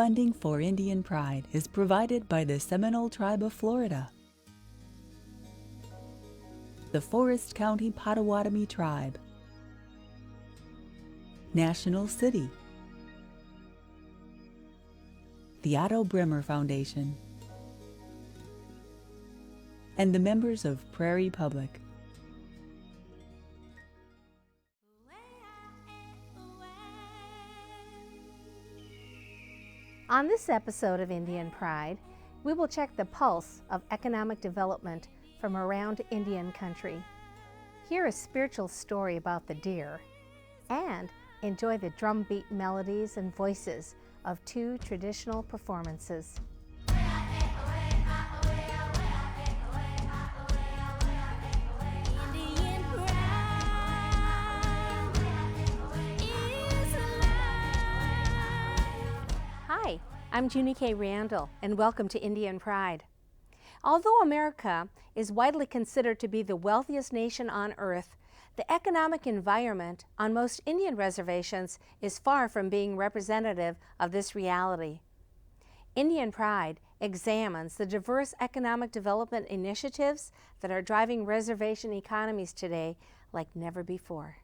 Funding for Indian Pride is provided by the Seminole Tribe of Florida, the Forest County Potawatomi Tribe, National City, the Otto Bremer Foundation, and the members of Prairie Public. On this episode of Indian Pride, we will check the pulse of economic development from around Indian country, hear a spiritual story about the deer, and enjoy the drumbeat melodies and voices of two traditional performances. Hi, I'm Junie K. Randall, and welcome to Indian Pride. Although America is widely considered to be the wealthiest nation on earth, the economic environment on most Indian reservations is far from being representative of this reality. Indian Pride examines the diverse economic development initiatives that are driving reservation economies today like never before.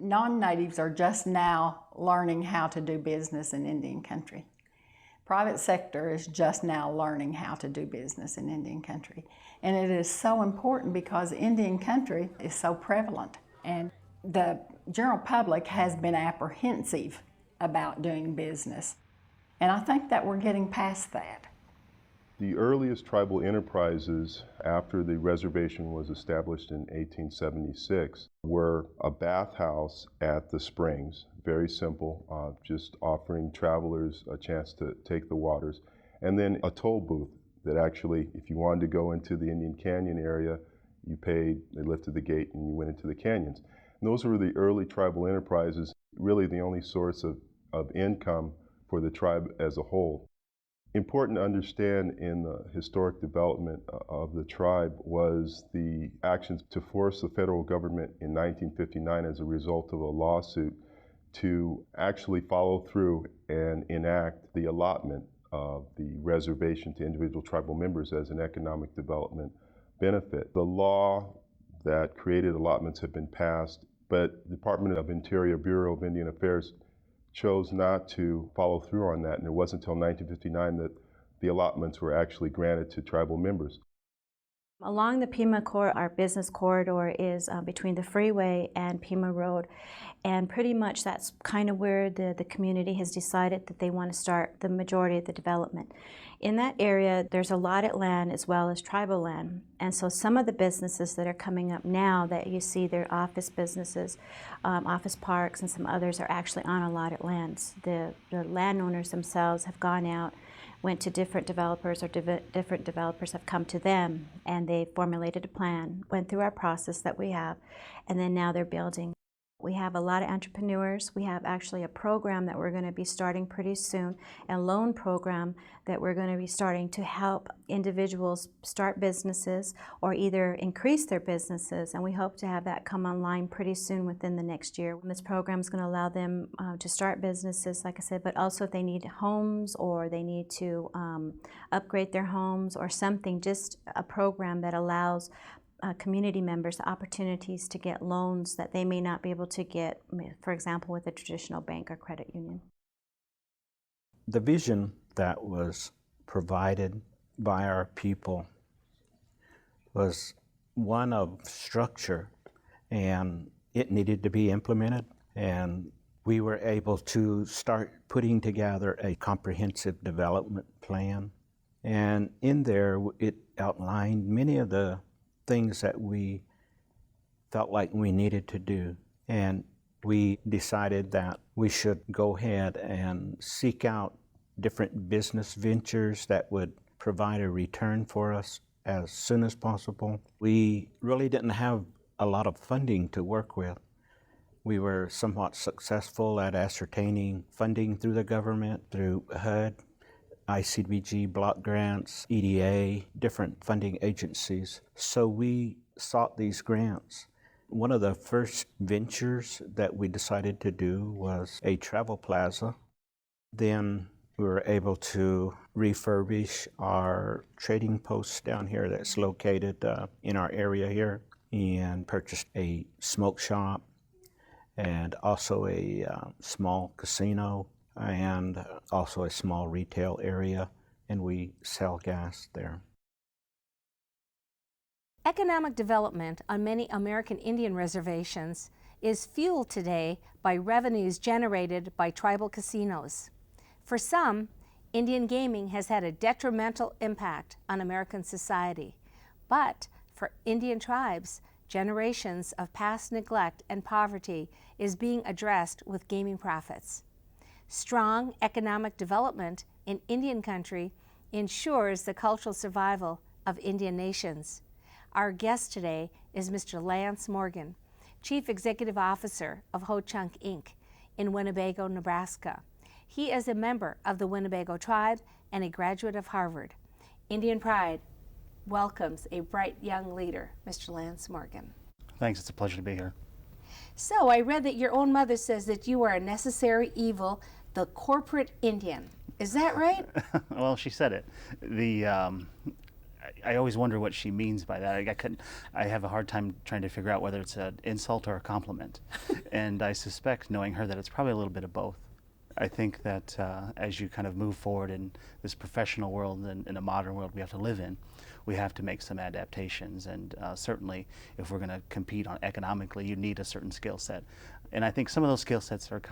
Non-natives are just now learning how to do business in Indian country. Private sector is just now learning how to do business in Indian country. And it is so important because Indian country is so prevalent. And the general public has been apprehensive about doing business. And I think that we're getting past that. The earliest tribal enterprises after the reservation was established in 1876 were a bathhouse at the springs, very simple, just offering travelers a chance to take the waters, and then a toll booth that actually, if you wanted to go into the Indian Canyon area, you paid, they lifted the gate and you went into the canyons. And those were the early tribal enterprises, really the only source of income for the tribe as a whole. Important to understand in the historic development of the tribe was the actions to force the federal government in 1959 as a result of a lawsuit to actually follow through and enact the allotment of the reservation to individual tribal members as an economic development benefit. The law that created allotments had been passed, but the Department of Interior Bureau of Indian Affairs chose not to follow through on that, and it wasn't until 1959 that the allotments were actually granted to tribal members. Along the Pima Corridor, our business corridor is between the freeway and Pima Road, and pretty much that's kind of where the community has decided that they want to start the majority of the development. In that area, there's allotted land as well as tribal land, and so some of the businesses that are coming up now that you see, they're office businesses, office parks, and some others are actually on allotted lands. The landowners themselves have gone out, went to different developers, or different developers have come to them, and they formulated a plan, went through our process that we have, and then now they're building. We have a lot of entrepreneurs. We have actually a program that we're going to be starting pretty soon, a loan program that we're going to be starting to help individuals start businesses or either increase their businesses, and we hope to have that come online pretty soon within the next year. This program is going to allow them to start businesses, like I said, but also if they need homes or they need to upgrade their homes or something, just a program that allows community members opportunities to get loans that they may not be able to get, for example, with a traditional bank or credit union. The vision that was provided by our people was one of structure, and it needed to be implemented, and we were able to start putting together a comprehensive development plan. And in there, it outlined many of the things that we felt like we needed to do. And we decided that we should go ahead and seek out different business ventures that would provide a return for us as soon as possible. We really didn't have a lot of funding to work with. We were somewhat successful at ascertaining funding through the government, through HUD, ICDBG block grants, EDA, different funding agencies. So we sought these grants. One of the first ventures that we decided to do was a travel plaza. Then we were able to refurbish our trading post down here that's located in our area here, and purchased a smoke shop and also a small casino and also a small retail area, and we sell gas there. Economic development on many American Indian reservations is fueled today by revenues generated by tribal casinos. For some, Indian gaming has had a detrimental impact on American society, but for Indian tribes, generations of past neglect and poverty is being addressed with gaming profits. Strong economic development in Indian country ensures the cultural survival of Indian nations. Our guest today is Mr. Lance Morgan, Chief Executive Officer of Ho-Chunk Inc. in Winnebago, Nebraska. He is a member of the Winnebago tribe and a graduate of Harvard. Indian Pride welcomes a bright young leader, Mr. Lance Morgan. Thanks, it's a pleasure to be here. So I read that your own mother says that you are a necessary evil, the corporate Indian. Is that right? Well, she said it. I always wonder what she means by that. I have a hard time trying to figure out whether it's an insult or a compliment. And I suspect, knowing her, that it's probably a little bit of both. I think that as you kind of move forward in this professional world and in a modern world we have to live in, we have to make some adaptations. And certainly, if we're going to compete on economically, you need a certain skill set. And I think some of those skill sets are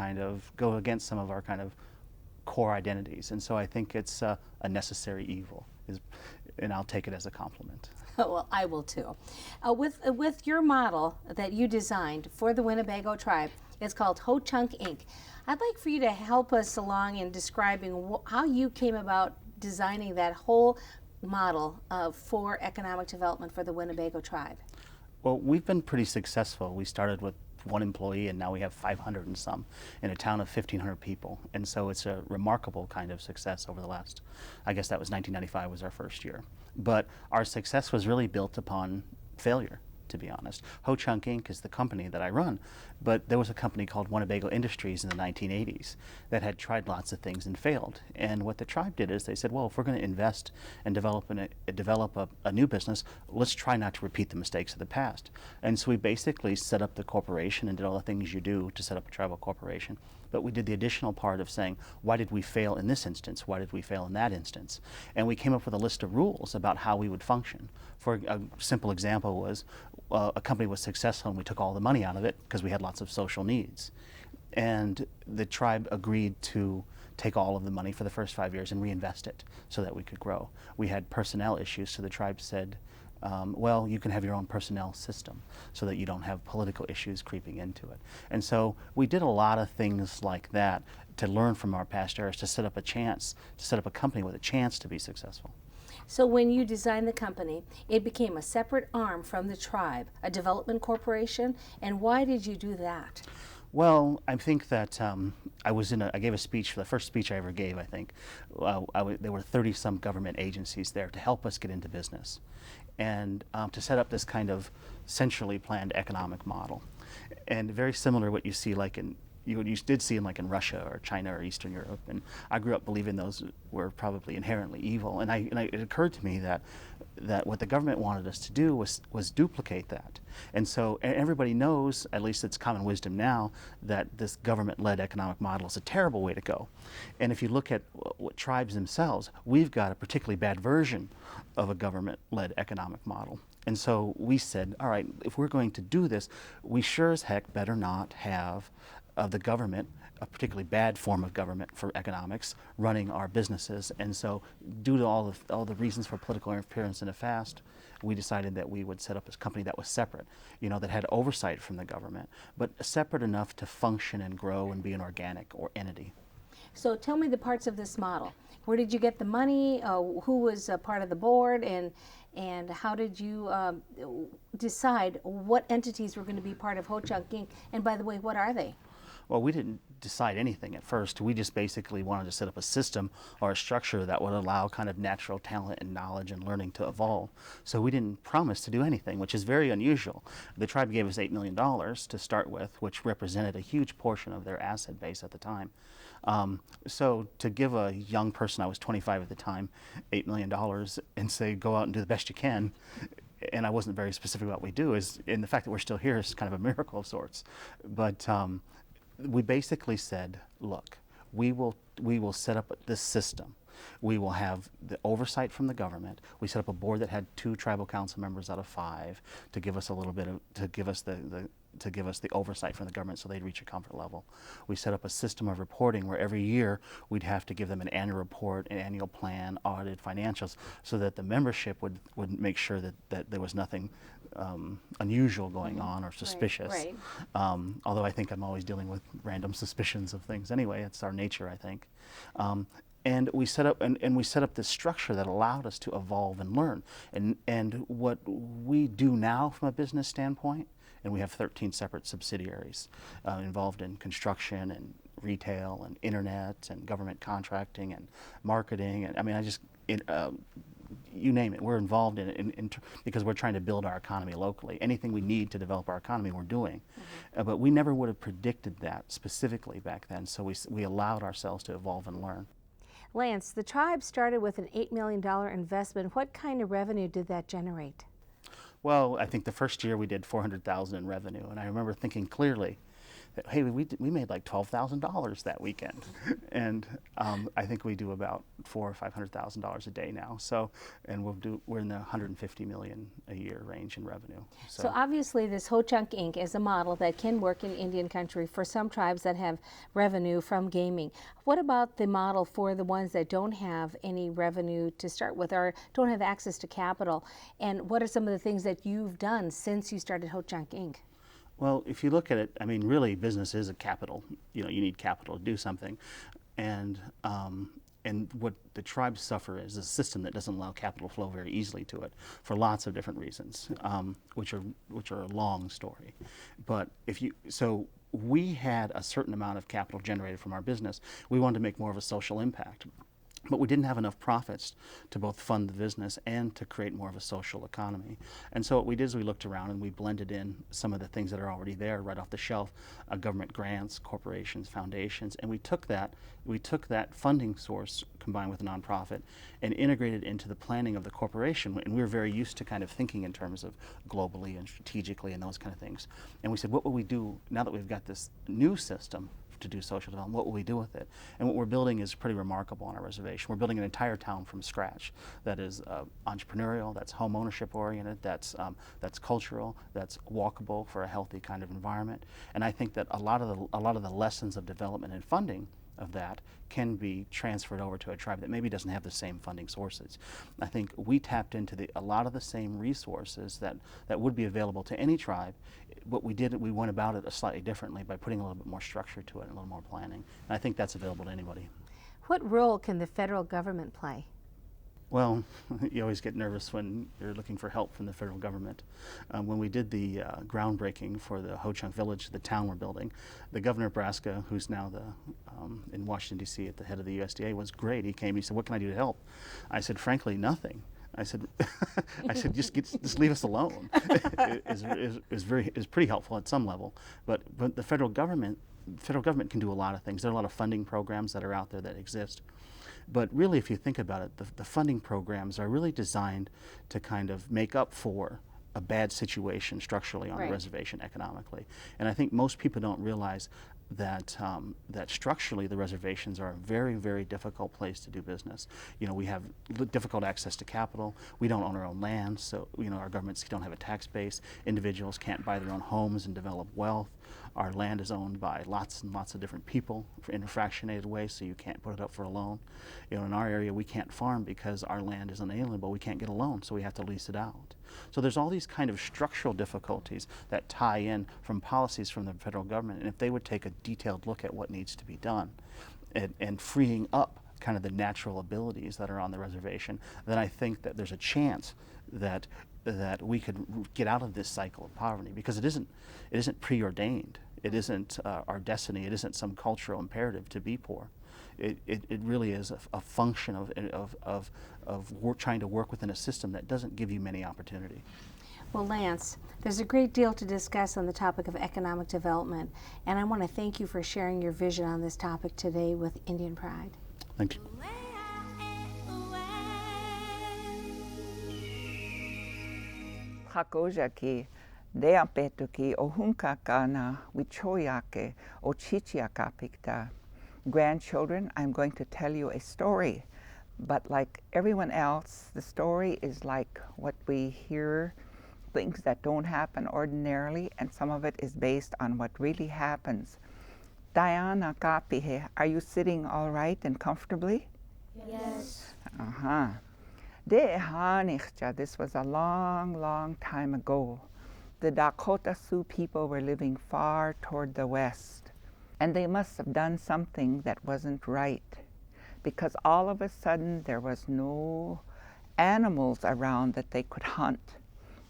go against some of our kind of core identities. And so I think it's a necessary evil, and I'll take it as a compliment. Well, I will too. With your model that you designed for the Winnebago tribe, it's called Ho-Chunk Inc. I'd like for you to help us along in describing how you came about designing that whole model for economic development for the Winnebago tribe. Well, we've been pretty successful. We started with one employee, and now we have 500 and some in a town of 1,500 people. And so it's a remarkable kind of success over the last, I guess that was 1995 was our first year. But our success was really built upon failure, to be honest. Ho-Chunk Inc. is the company that I run, but there was a company called Winnebago Industries in the 1980s that had tried lots of things and failed. And what the tribe did is they said, well, if we're going to invest and develop a new business, let's try not to repeat the mistakes of the past. And so we basically set up the corporation and did all the things you do to set up a tribal corporation. But we did the additional part of saying, why did we fail in this instance? Why did we fail in that instance? And we came up with a list of rules about how we would function. For a simple example was, a company was successful and we took all the money out of it because we had lots of social needs. And the tribe agreed to take all of the money for the first 5 years and reinvest it so that we could grow. We had personnel issues, so the tribe said, well, you can have your own personnel system so that you don't have political issues creeping into it. And so we did a lot of things like that to learn from our past errors, to set up a company with a chance to be successful. So when you designed the company, it became a separate arm from the tribe, a development corporation, and why did you do that? Well, I think that I gave a speech, the first speech I ever gave, I think. There were 30-some government agencies there to help us get into business and to set up this kind of centrally planned economic model. And very similar to what you see you did see in Russia or China or Eastern Europe. And I grew up believing those were probably inherently evil. And it occurred to me that what the government wanted us to do was duplicate that. And so everybody knows, at least it's common wisdom now, that this government-led economic model is a terrible way to go. And if you look at what tribes themselves, we've got a particularly bad version of a government-led economic model. And so we said, all right, if we're going to do this, we sure as heck better not have the government, a particularly bad form of government for economics, running our businesses. And so due to all the reasons for political interference in the past, we decided that we would set up this company that was separate, that had oversight from the government, but separate enough to function and grow and be an organic entity. So tell me the parts of this model. Where did you get the money? Who was part of the board? And how did you decide what entities were going to be part of Ho-Chunk Inc.? And by the way, what are they? Well, we didn't decide anything at first. We just basically wanted to set up a system or a structure that would allow kind of natural talent and knowledge and learning to evolve. So we didn't promise to do anything, which is very unusual. The tribe gave us $8 million to start with, which represented a huge portion of their asset base at the time. So to give a young person, I was 25 at the time, $8 million and say, go out and do the best you can, and I wasn't very specific about what we do, and the fact that we're still here is kind of a miracle of sorts. But we basically said, look, we will set up this system. We will have the oversight from the government. We set up a board that had 2 tribal council members out of 5 to give us a little bit of, to give us the oversight from the government so they'd reach a comfort level. We set up a system of reporting where every year we'd have to give them an annual report, an annual plan, audited financials, so that the membership would make sure that there was nothing unusual going on or suspicious. Right. Although I think I'm always dealing with random suspicions of things anyway. It's our nature, I think. And we set up this structure that allowed us to evolve and learn. And what we do now from a business standpoint, and we have 13 separate subsidiaries involved in construction and retail and internet and government contracting and marketing, and I mean, you name it, we're involved in it because we're trying to build our economy locally. Anything we need to develop our economy, we're doing. But we never would have predicted that specifically back then, so we allowed ourselves to evolve and learn. Lance, the tribe started with an $8 million investment. What kind of revenue did that generate? Well, I think the first year we did $400,000 in revenue, and I remember thinking clearly that, hey, we made like $12,000 that weekend, and I think we do about $400,000 or $500,000 a day now. So, and we're in the 150 million a year range in revenue. So obviously, this Ho Chunk Inc. is a model that can work in Indian country for some tribes that have revenue from gaming. What about the model for the ones that don't have any revenue to start with or don't have access to capital? And what are some of the things that you've done since you started Ho Chunk Inc.? Well, if you look at it, I mean, really, business is a capital. You know, you need capital to do something, and what the tribes suffer is a system that doesn't allow capital flow very easily to it for lots of different reasons, which are a long story. But so we had a certain amount of capital generated from our business. We wanted to make more of a social impact. But we didn't have enough profits to both fund the business and to create more of a social economy. And so what we did is we looked around and we blended in some of the things that are already there right off the shelf, government grants, corporations, foundations, and we took that funding source combined with a nonprofit and integrated into the planning of the corporation. And we were very used to kind of thinking in terms of globally and strategically and those kind of things. And we said, what will we do now that we've got this new system to do social development? What will we do with it? And what we're building is pretty remarkable on our reservation. We're building an entire town from scratch that is entrepreneurial, that's home ownership oriented, that's cultural, that's walkable for a healthy kind of environment. And I think that a lot of the lessons of development and funding of that can be transferred over to a tribe that maybe doesn't have the same funding sources. I think we tapped into a lot of the same resources that would be available to any tribe. What we did, we went about it slightly differently by putting a little bit more structure to it and a little more planning. And I think that's available to anybody. What role can the federal government play? Well, you always get nervous when you're looking for help from the federal government. When we did the groundbreaking for the Ho Chunk Village, the town we're building, the governor of Nebraska, who's now in Washington, D.C. at the head of the USDA, was great. He came, he said, what can I do to help? I said, frankly, nothing. I said, just leave us alone. Is pretty helpful at some level. But the federal government can do a lot of things. There are a lot of funding programs that are out there that exist. But really, if you think about it, the funding programs are really designed to kind of make up for a bad situation structurally on the reservation economically. And I think most people don't realize that structurally the reservations are a very, very difficult place to do business. You know, we have difficult access to capital. We don't own our own land, so our governments don't have a tax base. Individuals can't buy their own homes and develop wealth. Our land is owned by lots and lots of different people in a fractionated way, so you can't put it up for a loan. In our area, we can't farm because our land is unalienable. We can't get a loan, so we have to lease it out. So there's all these kind of structural difficulties that tie in from policies from the federal government. And if they would take a detailed look at what needs to be done and freeing up kind of the natural abilities that are on the reservation, then I think that there's a chance that we could get out of this cycle of poverty, because it isn't preordained. It isn't our destiny. It isn't some cultural imperative to be poor. It really is a function of trying to work within a system that doesn't give you many opportunity. Well, Lance, there's a great deal to discuss on the topic of economic development, and I want to thank you for sharing your vision on this topic today with Indian Pride. Thank you. Hakojaki, Deapetuki, Ohunkakana, Wichoyake, Ochichiakapikta. Grandchildren, I'm going to tell you a story, but like everyone else, the story is like what we hear, things that don't happen ordinarily, and some of it is based on what really happens. Diana Kapihe, are you sitting all right and comfortably? Yes. Uh-huh. This was a long, long time ago. The Dakota Sioux people were living far toward the west, and they must have done something that wasn't right, because all of a sudden there was no animals around that they could hunt.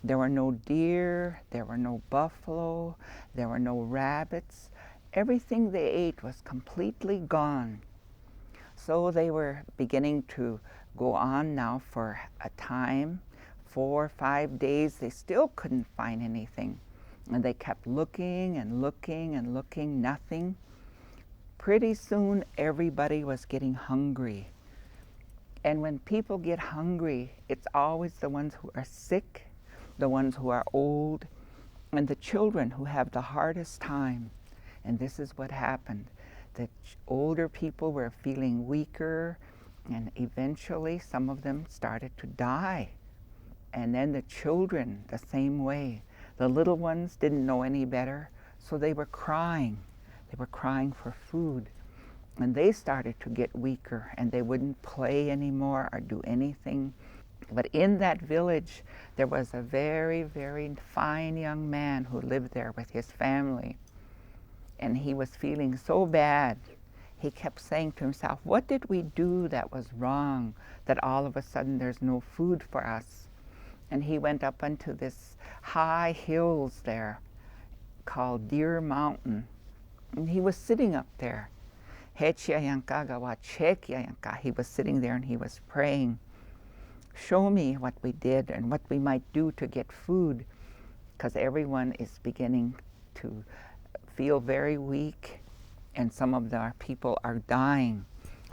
There were no deer, there were no buffalo, there were no rabbits. Everything they ate was completely gone. So they were beginning to go on now for a time, 4 or 5 days. They still couldn't find anything. And they kept looking and looking and looking, nothing. Pretty soon everybody was getting hungry. And when people get hungry, it's always the ones who are sick, the ones who are old, and the children who have the hardest time. And this is what happened. The older people were feeling weaker, and eventually some of them started to die. And then the children, the same way. The little ones didn't know any better, so they were crying. They were crying for food. And they started to get weaker, and they wouldn't play anymore or do anything. But in that village, there was a very, very fine young man who lived there with his family. And he was feeling so bad. He kept saying to himself, what did we do that was wrong, that all of a sudden there's no food for us? And he went up onto this high hills there called Deer Mountain. And he was sitting up there. He was sitting there and he was praying. Show me what we did and what we might do to get food, because everyone is beginning to feel very weak, and some of our people are dying.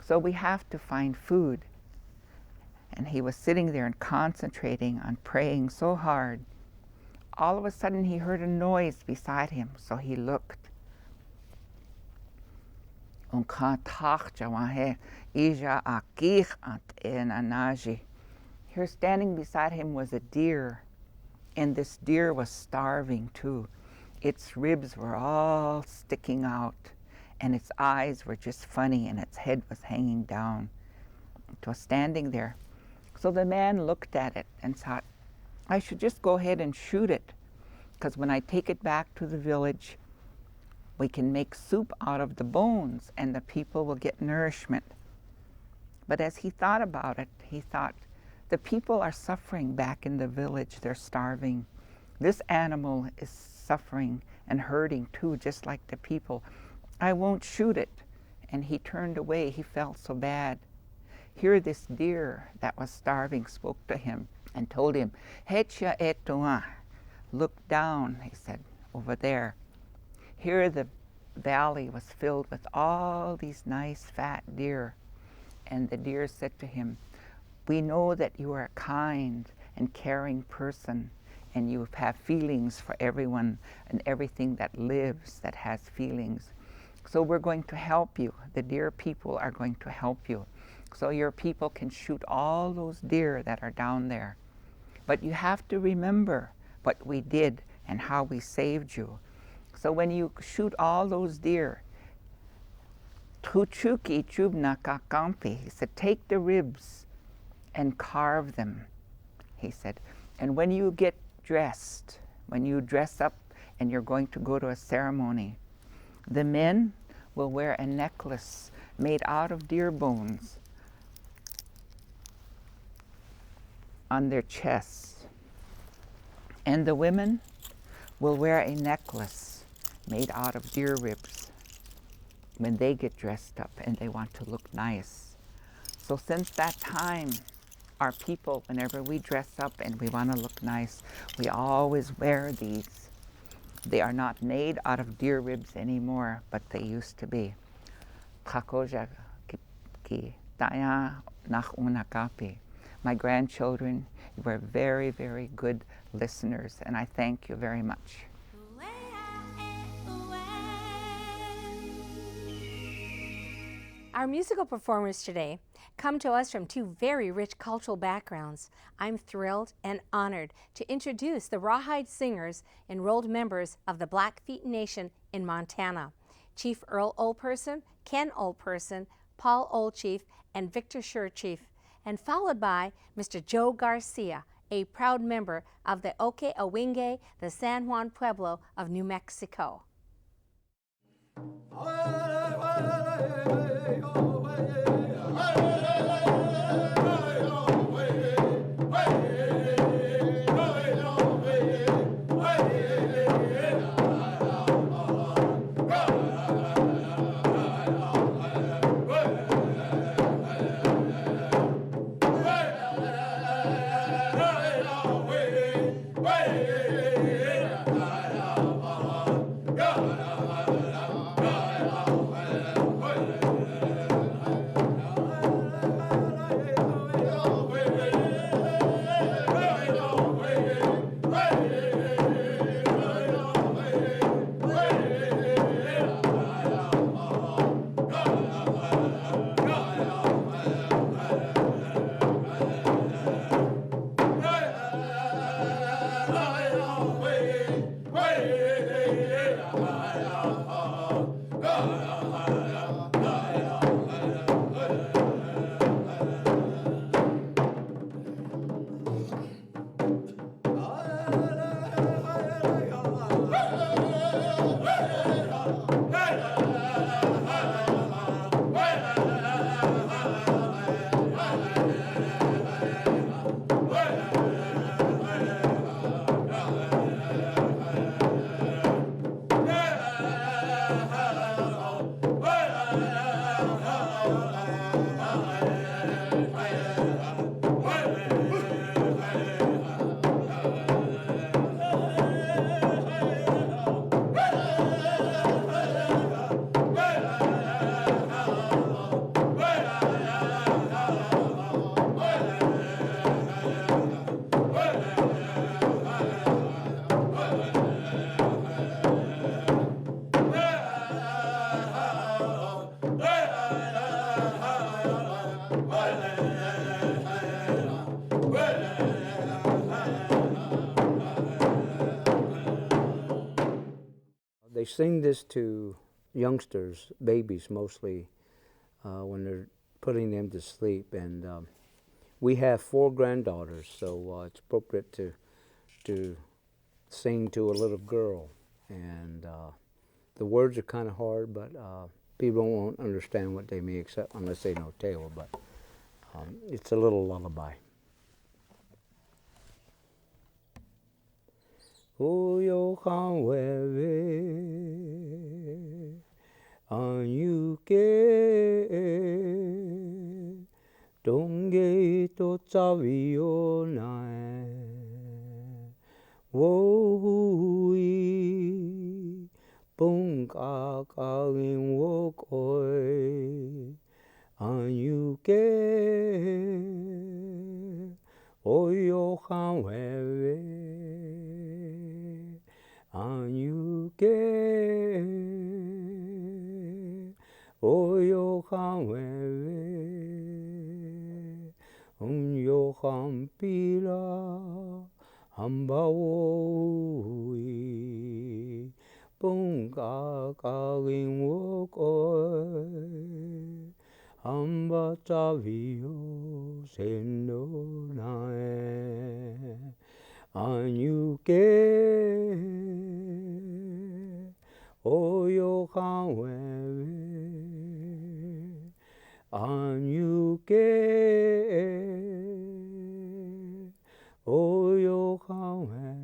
So we have to find food. And he was sitting there and concentrating on praying so hard. All of a sudden he heard a noise beside him, so he looked. Here standing beside him was a deer, and this deer was starving too. Its ribs were all sticking out, and its eyes were just funny, and its head was hanging down. It was standing there. So the man looked at it and thought, I should just go ahead and shoot it, because when I take it back to the village, we can make soup out of the bones, and the people will get nourishment. But as he thought about it, he thought, the people are suffering back in the village. They're starving. This animal is suffering and hurting too, just like the people. I won't shoot it. And he turned away. He felt so bad. Here this deer that was starving spoke to him and told him, Hecha etua. Look down, he said, over there. Here the valley was filled with all these nice fat deer. And the deer said to him, we know that you are a kind and caring person, and you have feelings for everyone and everything that lives that has feelings. So we're going to help you. The deer people are going to help you. So your people can shoot all those deer that are down there. But you have to remember what we did and how we saved you. So when you shoot all those deer, Tuchuki chubna kakampi, he said, take the ribs and carve them, he said. And when you get dressed, when you dress up and you're going to go to a ceremony, the men will wear a necklace made out of deer bones on their chests. And the women will wear a necklace made out of deer ribs when they get dressed up and they want to look nice. So since that time, our people, whenever we dress up and we want to look nice, we always wear these. They are not made out of deer ribs anymore, but they used to be. My grandchildren, you were very, very good listeners, and I thank you very much. Our musical performers today come to us from two very rich cultural backgrounds. I'm thrilled and honored to introduce the Rawhide Singers, enrolled members of the Blackfeet Nation in Montana. Chief Earl Oldperson, Ken Oldperson, Paul Oldchief, and Victor Surechief, and followed by Mr. Joe Garcia, a proud member of the Oke Awinge, the San Juan Pueblo of New Mexico. They sing this to youngsters, babies mostly, when they're putting them to sleep. And we have 4 granddaughters, so it's appropriate to sing to a little girl. And the words are kind of hard, but people won't understand what they mean except unless they know Tewa. But it's a little lullaby. Oyo kanwewe anyuke donge to tawio nae wohui punka kawin wokoi anyuke oyo kanwewe anyuke oyo kanwewe unyo kampila ambawoi punga kawin wokoi amba tawio sendo nae anyuke oyo kanwewe anyuke oyo kanwewe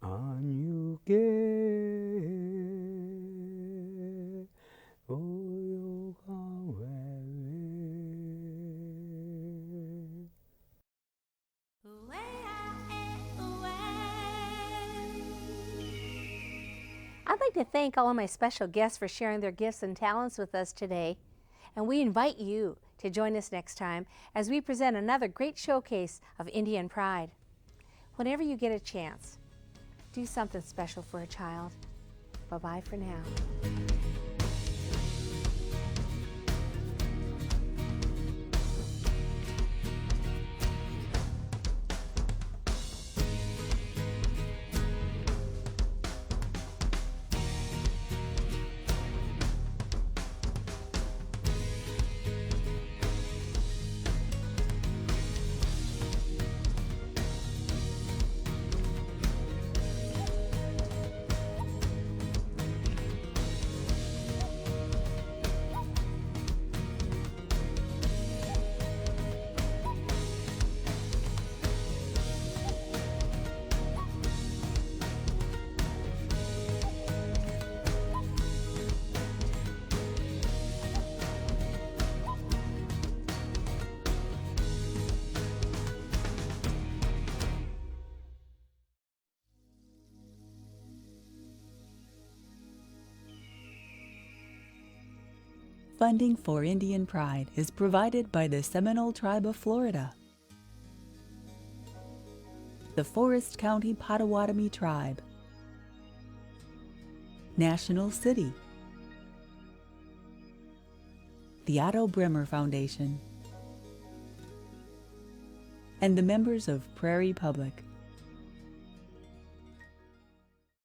anyuke I'd like to thank all of my special guests for sharing their gifts and talents with us today. And we invite you to join us next time as we present another great showcase of Indian pride. Whenever you get a chance, do something special for a child. Bye-bye for now. Funding for Indian Pride is provided by the Seminole Tribe of Florida, the Forest County Potawatomi Tribe, National City, the Otto Bremer Foundation, and the members of Prairie Public.